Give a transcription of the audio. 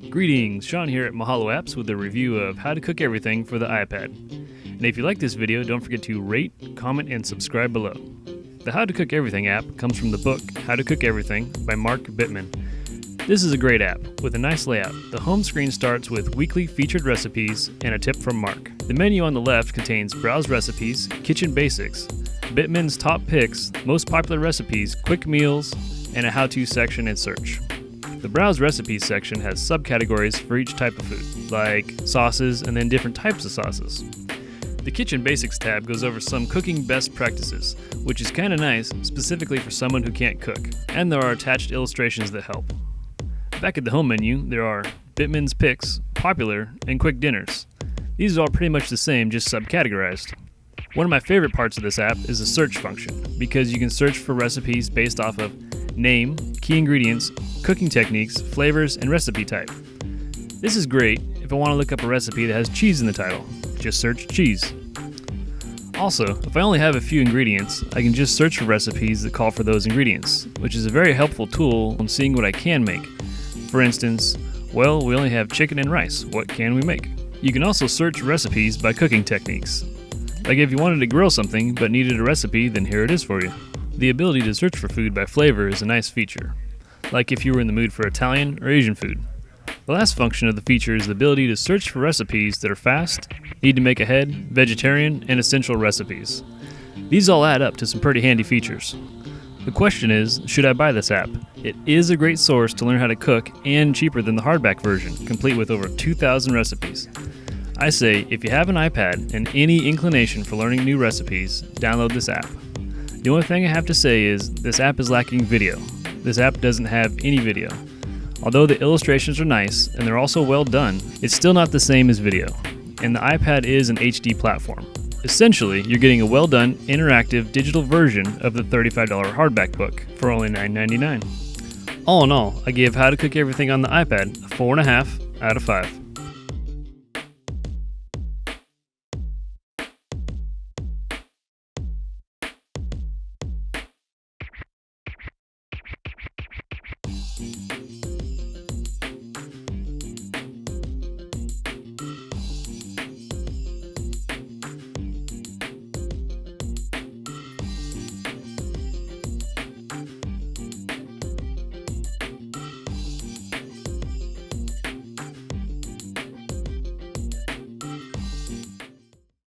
Greetings, Sean here at Mahalo Apps with a review of how to cook everything for the iPad. And if you like this video, don't forget to rate, comment, and subscribe below. The How to Cook Everything app comes from the book How to Cook Everything by Mark Bittman. This is a great app with a nice layout. The home screen starts with weekly featured recipes and a tip from Mark. The menu on the left contains browse recipes, kitchen basics, Bittman's top picks, most popular recipes, quick meals, and a how-to section and search. The Browse Recipes section has subcategories for each type of food, like sauces and then different types of sauces. The Kitchen Basics tab goes over some cooking best practices, which is kinda nice, specifically for someone who can't cook, and there are attached illustrations that help. Back at the home menu, there are Bittman's Picks, Popular, and Quick Dinners. These are all pretty much the same, just subcategorized. One of my favorite parts of this app is the search function, because you can search for recipes based off of name, key ingredients, cooking techniques, flavors, and recipe type. This is great if I want to look up a recipe that has cheese in the title. Just search cheese. Also, if I only have a few ingredients, I can just search for recipes that call for those ingredients, which is a very helpful tool when seeing what I can make. For instance, well, we only have chicken and rice. What can we make? You can also search recipes by cooking techniques. Like if you wanted to grill something but needed a recipe, then here it is for you. The ability to search for food by flavor is a nice feature, like if you were in the mood for Italian or Asian food. The last function of the feature is the ability to search for recipes that are fast, need to make ahead, vegetarian, and essential recipes. These all add up to some pretty handy features. The question is, should I buy this app? It is a great source to learn how to cook and cheaper than the hardback version, complete with over 2,000 recipes. I say, if you have an iPad and any inclination for learning new recipes, download this app. The only thing I have to say is, this app is lacking video. This app doesn't have any video. Although the illustrations are nice, and they're also well done, it's still not the same as video. And the iPad is an HD platform. Essentially, you're getting a well-done, interactive digital version of the $35 hardback book for only $9.99. All in all, I give How to Cook Everything on the iPad a 4.5 out of 5.